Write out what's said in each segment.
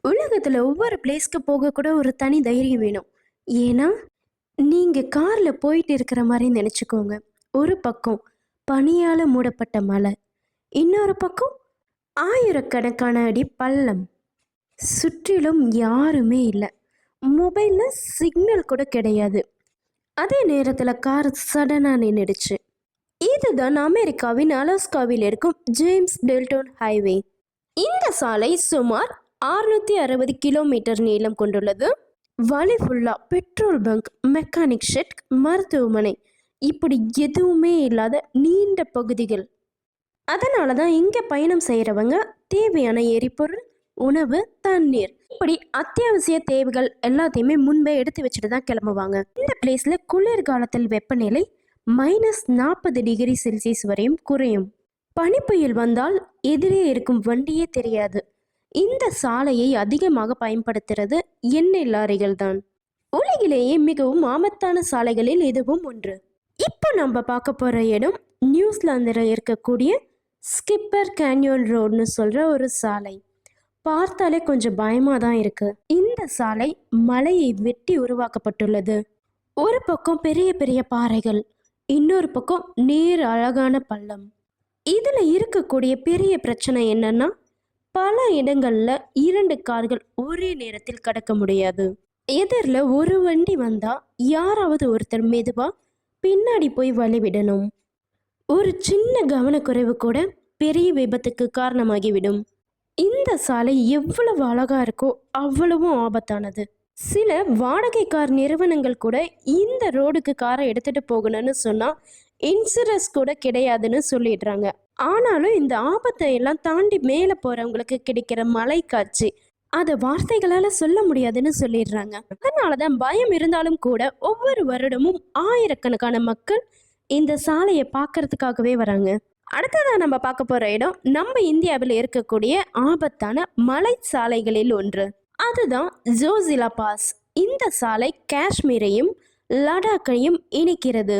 உலகத்துல ஒவ்வொரு பிளேஸ்க்கு போக கூட ஒரு தனி தைரியம் வேணும். ஏன்னா நீங்க கார்ல போயிட்டு இருக்கிற மாதிரி நினைச்சுக்கோங்க. ஒரு பக்கம் பனியால மூடப்பட்ட மலை, இன்னொரு பக்கம் ஆயிரக்கணக்கான அடி பள்ளம், சுற்றிலும் யாருமே இல்லை, மொபைல்ல சிக்னல் கூட கிடையாது. அதே நேரத்துல கார் சடனா நின்றுடுச்சு. இதுதான் அமெரிக்காவின் அலாஸ்காவில் இருக்கும் ஜேம்ஸ் டெல்டோன் ஹைவே. இந்த சாலை சுமார் 660 கிலோமீட்டர் நீளம் கொண்டுள்ளது. வழி ஃபுல்லா பெட்ரோல் பங்க், மெக்கானிக் ஷெட், மருத்துவமனை, இப்படி எதுவுமே இல்லாத நீண்ட பகுதிகள். அதனால தான் இங்கே பயணம் செய்கிறவங்க தேவையான எரிபொருள், உணவு, தண்ணீர், இப்படி அத்தியாவசிய தேவைகள் எல்லாத்தையுமே முன்பே எடுத்து வச்சுட்டு தான் கிளம்புவாங்க. இந்த பிளேஸில் குளிர்காலத்தில் வெப்பநிலை -40°C வரையும் குறையும். பனிப்புயல் வந்தால் எதிரே இருக்கும் வண்டியே தெரியாது. இந்த சாலையை அதிகமாக பயன்படுத்துறது எண்ணெய் லாரிகள் தான். உலகிலேயே மிகவும் ஆபத்தான சாலைகளில் இதுவும் ஒன்று. இப்போ நம்ம பார்க்க போற இடம் நியூசிலாந்தில் இருக்கக்கூடிய ஸ்கிப்பர் கேன்யோன் ரோடுன்னு சொல்ற ஒரு சாலை. பார்த்தாலே கொஞ்சம் பயமா தான் இருக்கு. இந்த சாலை மலையை வெட்டி உருவாக்கப்பட்டுள்ளது. ஒரு பக்கம் பெரிய பெரிய பாறைகள், இன்னொரு பக்கம் நீர் அழகான பள்ளம். இதுல இருக்கக்கூடிய பெரிய பிரச்சனை என்னன்னா, பல இடங்கள்ல 2 கார்கள் ஒரே நேரத்தில் கடக்க முடியாது. எதிரில் ஒரு வண்டி வந்தா யாராவது ஒருத்தர் மெதுவா பின்னாடி போய் வழிவிடணும். ஒரு சின்ன கவனக்குறைவு கூட பெரிய விபத்துக்கு காரணமாகிவிடும். இந்த சாலை எவ்வளவு அழகா இருக்கோ அவ்வளவும் ஆபத்தானது. சில வாடகை கார் நிறுவனங்கள் கூட இந்த ரோடுக்கு காரை எடுத்துட்டு போகணும்னு சொன்னா இன்சூரன்ஸ் கூட கிடையாதுன்னு சொல்லிடுறாங்க. ஆனாலும் இந்த ஆபத்தை எல்லாம் தாண்டி மேலே போறவங்களுக்கு கிடைக்கிற மலை காட்சி அதை வார்த்தைகளால சொல்ல முடியாதுன்னு சொல்லிடுறாங்க. அதனாலதான் பயம் இருந்தாலும் கூட ஒவ்வொரு வருடமும் ஆயிரக்கணக்கான மக்கள் இந்த சாலையை பார்க்கறதுக்காகவே வராங்க. அடுத்ததான் நம்ம பார்க்க போற இடம் நம்ம இந்தியாவில் இருக்கக்கூடிய ஆபத்தான மலை சாலைகளில் ஒன்று. அதுதான் ஜோசிலா பாஸ். இந்த சாலை காஷ்மீரையும் லடாக்கையும் இணைக்கிறது.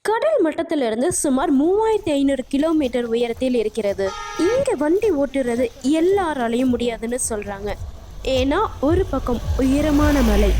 கடல் மட்டத்திலிருந்து சுமார் 3500 கிலோமீட்டர் உயரத்தில் இருக்கிறது. இங்க வண்டி ஓட்டுறது எல்லாராலையும் முடியாதுன்னு சொல்றாங்க. ஏன்னா ஒரு பக்கம் உயரமான மலை,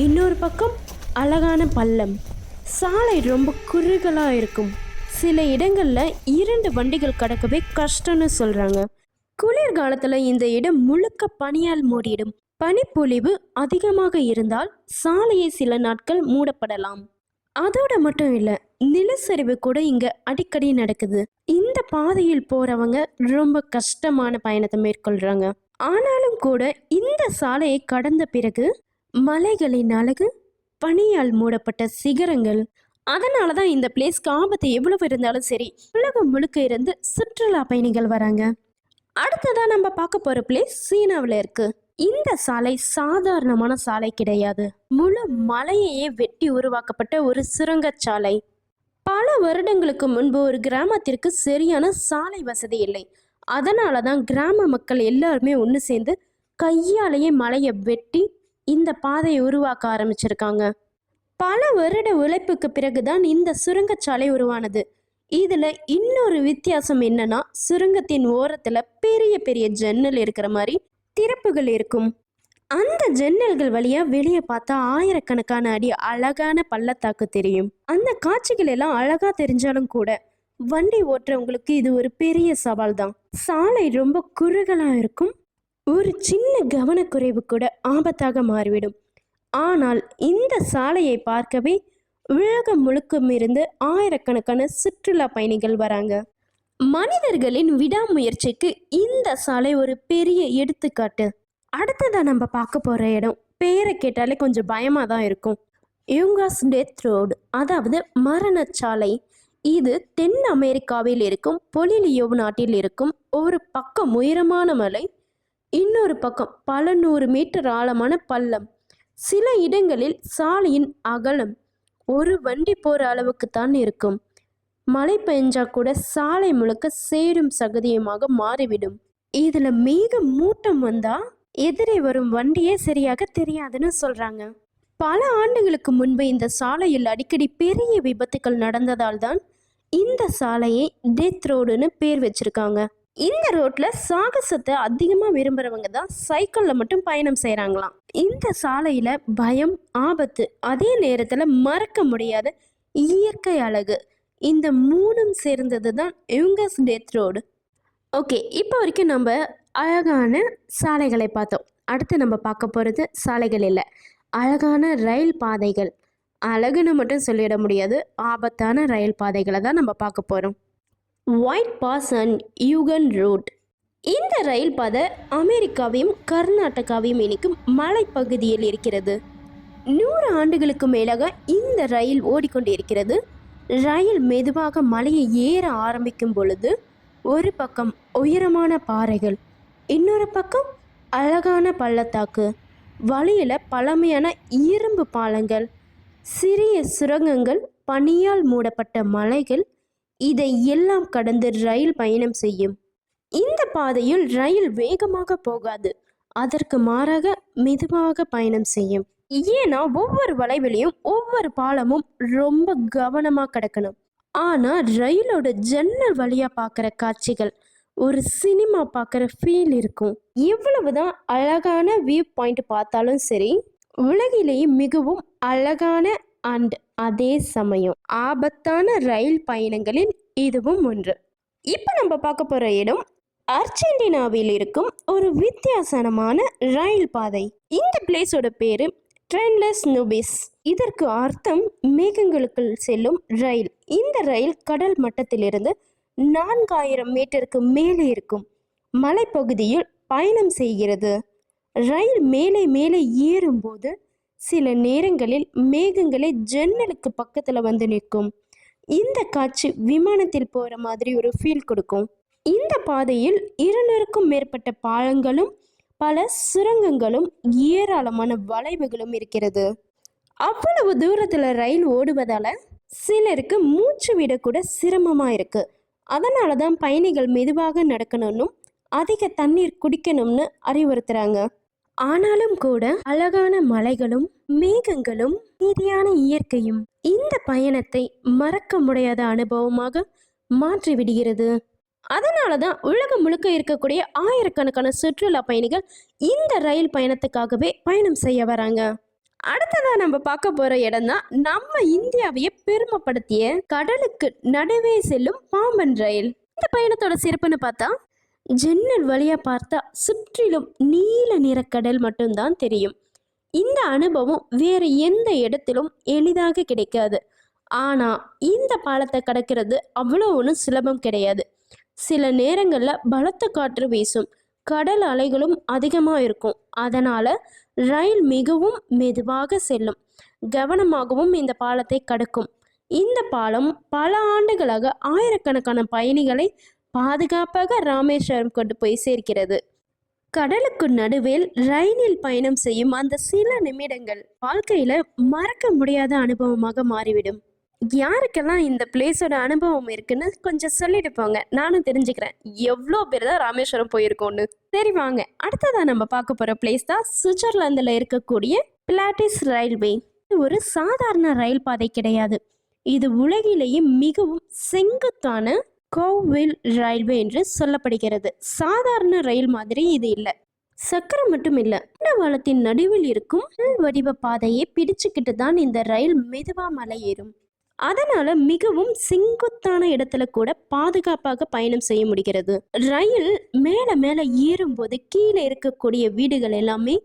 இன்னொரு பக்கம் அழகான பள்ளம். சாலை ரொம்ப குறுகலா இருக்கும். சில இடங்கள்ல 2 வண்டிகள் கடக்கவே கஷ்டம்னு சொல்றாங்க. குளிர்காலத்துல இந்த இடம் முழுக்க பனியால் மூடிடும். பனிப்பொழிவு அதிகமாக இருந்தால் சாலையை சில நாட்கள் மூடப்படலாம். அதோட மட்டும் இல்ல, நிலச்சரிவு கூட இங்க அடிக்கடி நடக்குது. இந்த பாதையில் போறவங்க ரொம்ப கஷ்டமான பயணத்தை மேற்கொள்றாங்க. ஆனாலும் கூட இந்த சாலையை கடந்த பிறகு மலைகளின் அழகு, பனியால் மூடப்பட்ட சிகரங்கள், அதனாலதான் இந்த பிளேஸ்க்கு ஆபத்து எவ்வளவு இருந்தாலும் சரி உலகம் முழுக்க இருந்து சுற்றுலா பயணிகள் வராங்க. அடுத்ததா நம்ம பார்க்க போற பிளேஸ் சீனாவில் இருக்கு. இந்த சாலை சாதாரணமான சாலை கிடையாது. முழு மலையையே வெட்டி உருவாக்கப்பட்ட ஒரு சுரங்கச்சாலை. பல வருடங்களுக்கு முன்பு ஒரு கிராமத்திற்கு சரியான சாலை வசதி இல்லை. அதனாலதான் கிராம மக்கள் எல்லாருமே ஒன்று சேர்ந்து கையாலேயே மலையை வெட்டி இந்த பாதையை உருவாக்க ஆரம்பிச்சிருக்காங்க. பல வருட உழைப்புக்கு பிறகுதான் இந்த சுரங்கச்சாலை உருவானது. இதுல இன்னொரு வித்தியாசம் என்னன்னா, சுரங்கத்தின் ஓரத்துல பெரிய பெரிய ஜன்னல் இருக்கிற மாதிரி திறப்புகள் இருக்கும். அந்த ஜன்னல்கள் வழியா வெளியே பார்த்தா ஆயிரக்கணக்கான அடி அழகான பள்ளத்தாக்கு தெரியும். அந்த காட்சிகள் எல்லாம் அழகா தெரிஞ்சாலும் கூட வண்டி ஓட்டுறவங்களுக்கு இது ஒரு பெரிய சவால் தான். சாலை ரொம்ப குறுகலா இருக்கும். ஒரு சின்ன கவனக்குறைவு கூட ஆபத்தாக மாறிவிடும். ஆனால் இந்த சாலையை பார்க்கவே உலகம் முழுக்கும் இருந்து ஆயிரக்கணக்கான சுற்றுலா பயணிகள் வராங்க. மனிதர்களின் விடாமுயற்சிக்கு இந்த சாலை ஒரு பெரிய எடுத்துக்காட்டு. அடுத்ததான் நம்ம பார்க்க போற இடம் பேரை கேட்டாலே கொஞ்சம் பயமா தான் இருக்கும். யூங்காஸ் டெத் ரோடு, அதாவது மரணச்சாலை. இது தென் அமெரிக்காவில் இருக்கும் பொலிலியோ நாட்டில் இருக்கும். ஒரு பக்கம் உயரமான மலை, இன்னொரு பக்கம் பல 100 மீட்டர் ஆழமான பள்ளம். சில இடங்களில் சாலையின் அகலம் ஒரு வண்டி போற அளவுக்கு தான் இருக்கும். மழை பெஞ்சா கூட சாலை முழுக்க சேரும் சகதியுமாக மாறிவிடும். இதுல மேக மூட்டம் வந்தா எதிரே வரும் வண்டியே சரியாக தெரியாதுன்னு சொல்றாங்க. பல ஆண்டுகளுக்கு முன்பு இந்த சாலையில் அடிக்கடி பெரிய விபத்துக்கள் நடந்ததால் தான் இந்த சாலையை டெத் ரோடுன்னு பேர் வச்சிருக்காங்க. இந்த ரோட்ல சாகசத்தை அதிகமா விரும்புறவங்க தான் சைக்கிள்ல மட்டும் பயணம் செய்யறாங்களாம். இந்த சாலையில பயம், ஆபத்து, அதே நேரத்துல மறக்க முடியாத இயற்கை அழகு, இந்த மூணும் சேர்ந்தது தான் யுங்கஸ் டெத் ரோடு. ஓகே, இப்போ வரைக்கும் நம்ம அழகான சாலைகளை பார்த்தோம். அடுத்து நம்ம பார்க்க போகிறது சாலைகள் இல்லை, அழகான ரயில் பாதைகள். அழகுன்னு மட்டும் சொல்லிட முடியாது, ஆபத்தான ரயில் பாதைகளை தான் நம்ம பார்க்க போகிறோம். White pass and Yukon road. இந்த ரயில் பாதை அமெரிக்காவையும் கர்நாடகாவையும் இணைக்கும் மலைப்பகுதியில் இருக்கிறது. 100 ஆண்டுகளுக்கு மேலாக இந்த ரயில் ஓடிக்கொண்டிருக்கிறது. ரயில் மெதுவாக மலையை ஏற ஆரம்பிக்கும் பொழுது ஒரு பக்கம் உயரமான பாறைகள், இன்னொரு பக்கம் அழகான பள்ளத்தாக்கு, வழியில் பழமையான இரும்பு பாலங்கள், சிறிய சுரங்கங்கள், பனியால் மூடப்பட்ட மலைகள், இதை எல்லாம் கடந்து ரயில் பயணம் செய்யும். இந்த பாதையில் ரயில் வேகமாக போகாது, அதற்கு மாறாக மெதுவாக பயணம் செய்யும். ஏன்னா ஒவ்வொரு வளைவிலையும் ஒவ்வொரு பாலமும் ரொம்ப கவனமாக கிடக்கணும். ஆனால் ரயிலோட ஜன்னல் வழியாக பார்க்குற காட்சிகள் ஒரு சினிமா பார்க்குற ஃபீல் இருக்கும். எவ்வளவுதான் அழகான வியூ பாயிண்ட் பார்த்தாலும் சரி, உலகிலேயே மிகவும் அழகான அண்ட் அதே சமயம் ஆபத்தான ரயில் பயணங்களில் இதுவும் ஒன்று. இப்போ நம்ம பார்க்க போகிற இடம் அர்ஜென்டினாவில் இருக்கும் ஒரு வித்தியாசமான ரயில் பாதை. இந்த பிளேஸோட பேரு ட்ரென்லெஸ் நூபிஸ். இதற்கு அர்த்தம் மேகங்களுக்குள் செல்லும் ரயில். இந்த ரயில் கடல் மட்டத்திலிருந்து 4000 மீட்டருக்கு மேலே இருக்கும் மலைப்பகுதியில் பயணம் செய்கிறது. ரயில் மேலே மேலே ஏறும்போது சில நேரங்களில் மேகங்களே ஜன்னலுக்கு பக்கத்தில் வந்து நிற்கும். இந்த காட்சி விமானத்தில் போகிற மாதிரி ஒரு ஃபீல் கொடுக்கும். இந்த பாதையில் 200க்கும் மேற்பட்ட பாலங்களும் பல சுரங்கங்களும் ஏராளமான வளைவுகளும் இருக்கிறது. அவ்வளவு தூரத்தில் ரயில் ஓடுவதால சிலருக்கு மூச்சு விட கூட சிரமமாக இருக்கு. அதனால தான் பயணிகள் மெதுவாக நடக்கணும்னு, அதிக தண்ணீர் குடிக்கணும்னு அறிவுறுத்துறாங்க. ஆனாலும் கூட அழகான மலைகளும் மேகங்களும் நீதியான இயற்கையும் இந்த பயணத்தை மறக்க முடியாத அனுபவமாக மாற்றி விடுகிறது. அதனால தான் உலகம் முழுக்க இருக்கக்கூடிய ஆயிரக்கணக்கான சுற்றுலா பயணிகள் இந்த ரயில் பயணத்துக்காகவே பயணம் செய்ய வராங்க. அடுத்ததா நம்ம பார்க்க போற இடம் தான் நம்ம இந்தியாவையே பெருமைப்படுத்திய கடலுக்கு நடுவே செல்லும் பாம்பன் ரயில். இந்த பயணத்தோட சிறப்புன்னு பார்த்தா, ஜன்னல் வழியா பார்த்தா சுற்றிலும் நீல நிற கடல் மட்டும்தான் தெரியும். இந்த அனுபவம் வேற எந்த இடத்திலும் எளிதாக கிடைக்காது. ஆனா இந்த பாலத்தை கடக்கிறது அவ்வளோ ஒன்றும் சுலபம் கிடையாது. சில நேரங்களில் பலத்த காற்று வீசும், கடல் அலைகளும் அதிகமாக இருக்கும். அதனால ரயில் மிகவும் மெதுவாக செல்லும், கவனமாகவும் இந்த பாலத்தை கடக்கும். இந்த பாலம் பல ஆண்டுகளாக ஆயிரக்கணக்கான பயணிகளை பாதுகாப்பாக ராமேஸ்வரம் கொண்டு போய் சேர்க்கிறது. கடலுக்கு நடுவில் ரயிலில் பயணம் செய்யும் அந்த சில நிமிடங்கள் வாழ்க்கையில மறக்க முடியாத அனுபவமாக மாறிவிடும். யாருக்கெல்லாம் இந்த பிளேஸோட அனுபவம் இருக்குன்னு கொஞ்சம் சொல்லிட்டு போங்க, நானும் தெரிஞ்சுக்கிறேன் எவ்வளோ பேர் தான் ராமேஸ்வரம் போயிருக்கோன்னு. சரி வாங்க, அடுத்ததான் நம்ம பார்க்க போற பிளேஸ் தான் சுவிட்சர்லாந்துல இருக்கக்கூடிய பிளாட்டிஸ் ரயில்வே. இது ஒரு சாதாரண ரயில் பாதை கிடையாது. இது உலகிலேயே மிகவும் செங்குத்தான கோவில் ரயில்வே என்று சொல்லப்படுகிறது. சாதாரண ரயில் மாதிரி இது இல்லை. சக்கரம் மட்டும் இல்லை, தண்டவாளத்தின் நடுவில் இருக்கும் வடிவ பாதையை பிடிச்சுக்கிட்டு தான் இந்த ரயில் மெதுவா மலை ஏறும். அதனால மிகவும் செங்குத்தான இடத்துல கூட பாதுகாப்பாக பயணம் செய்ய முடிகிறது. ரயில் மேல மேல ஏறும்போது கீழே இருக்கக்கூடிய வீடுகள் எல்லாமே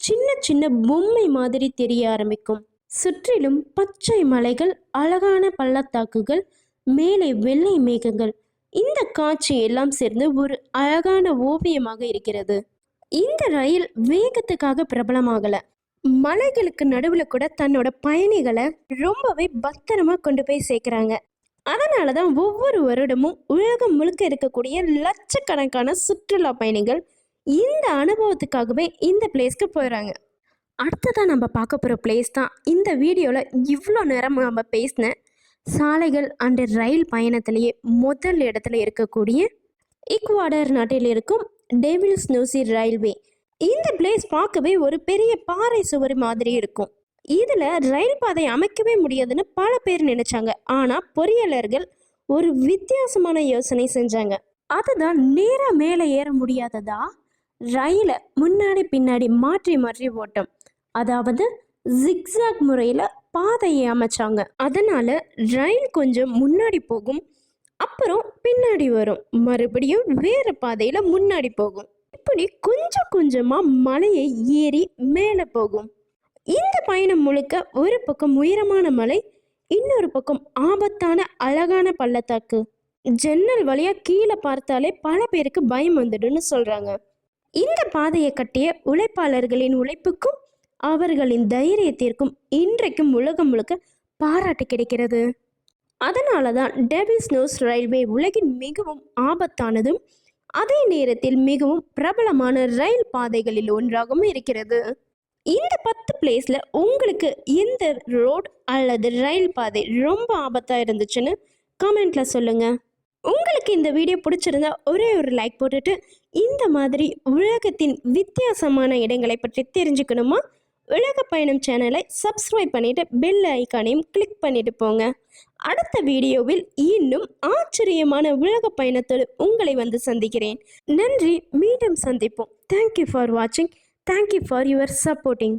சின்ன சின்ன பொம்மை மாதிரி தெரிய ஆரம்பிக்கும். சுற்றிலும் பச்சை மலைகள், அழகான பள்ளத்தாக்குகள், மேலே வெள்ளை மேகங்கள். இந்த காட்சி எல்லாம் சேர்ந்து ஒரு அழகான ஓவியமாக இருக்கிறது. இந்த ரயில் வேகத்துக்காக பிரபலமாகல, மலைகளுக்கு நடுவில் கூட தன்னோட பயணிகளை ரொம்பவே பத்திரமா கொண்டு போய் சேர்க்குறாங்க. அதனால தான் ஒவ்வொரு வருடமும் உலகம் முழுக்க இருக்கக்கூடிய லட்சக்கணக்கான சுற்றுலா பயணிகள் இந்த அனுபவத்துக்காகவே இந்த பிளேஸ்க்கு போயிடறாங்க. அடுத்ததான் நம்ம பார்க்க போகிற பிளேஸ் தான் இந்த வீடியோவில் இவ்வளோ நேரம் நம்ம பேசின சாலைகள் அண்ட் ரயில் பயணத்திலேயே முதல் இடத்துல இருக்கக்கூடிய ஈக்குவாடர் நாட்டில் இருக்கும் டெவில்ஸ் நோசி ரயில்வே. இந்த பிளேஸ் பார்க்கவே ஒரு பெரிய பாறை சுவர் மாதிரி இருக்கும். இதில் ரயில் பாதை அமைக்கவே முடியாதுன்னு பல பேர் நினைச்சாங்க. ஆனால் பொறியாளர்கள் ஒரு வித்தியாசமான யோசனை செஞ்சாங்க. அதுதான் நேராக மேலே ஏற முடியாததா ரயிலை முன்னாடி பின்னாடி மாற்றி மாற்றி ஓட்டம், அதாவது ஜிக்ஸாக் முறையில் பாதையை அமைச்சாங்க. அதனால ரயில் கொஞ்சம் முன்னாடி போகும், அப்புறம் பின்னாடி வரும், மறுபடியும் வேறு பாதையில் முன்னாடி போகும். இப்படி கொஞ்சம் கொஞ்சமாக மலையை ஏறி மேலே போகும். இந்த பயணம் முழுக்க ஒரு பக்கம் உயரமான மலை, இன்னொரு பக்கம் ஆபத்தான அழகான பள்ளத்தாக்கு. ஜன்னல் வழியா கீழே பார்த்தாலே பல பேருக்கு பயம் வந்துடுன்னு சொல்றாங்க. இந்த பாதையை கட்டிய உழைப்பாளர்களின் உழைப்புக்கும் அவர்களின் தைரியத்திற்கும் இன்றைக்கும் உலகம் முழுக்க பாராட்டு கிடைக்கிறது. அதனால தான் டெவில்ஸ் நோஸ் ரயில்வே உலகின் மிகவும் ஆபத்தானதும் அதே நேரத்தில் மிகவும் பிரபலமான ரயில் பாதைகளில் ஒன்றாகவும் இருக்கிறது. இந்த 10 பிளேஸ்ல உங்களுக்கு எந்த ரோட் அல்லது ரயில் பாதை ரொம்ப ஆபத்தா இருந்துச்சுன்னு கமெண்ட்ல சொல்லுங்க. உங்களுக்கு இந்த வீடியோ பிடிச்சிருந்தா ஒரே ஒரு லைக் போட்டுட்டு, இந்த மாதிரி உலகத்தின் வித்தியாசமான இடங்களை பற்றி தெரிஞ்சுக்கணுமா, உலக பயணம் சேனலை சப்ஸ்கிரைப் பண்ணிட்டு பெல் ஐக்கானையும் கிளிக் பண்ணிட்டு போங்க. அடுத்த வீடியோவில் இன்னும் ஆச்சரியமான உலக பயணத்தோடு உங்களை வந்து சந்திக்கிறேன். நன்றி, மீண்டும் சந்திப்போம். தேங்க்யூ ஃபார் வாட்சிங். Thank you for your supporting.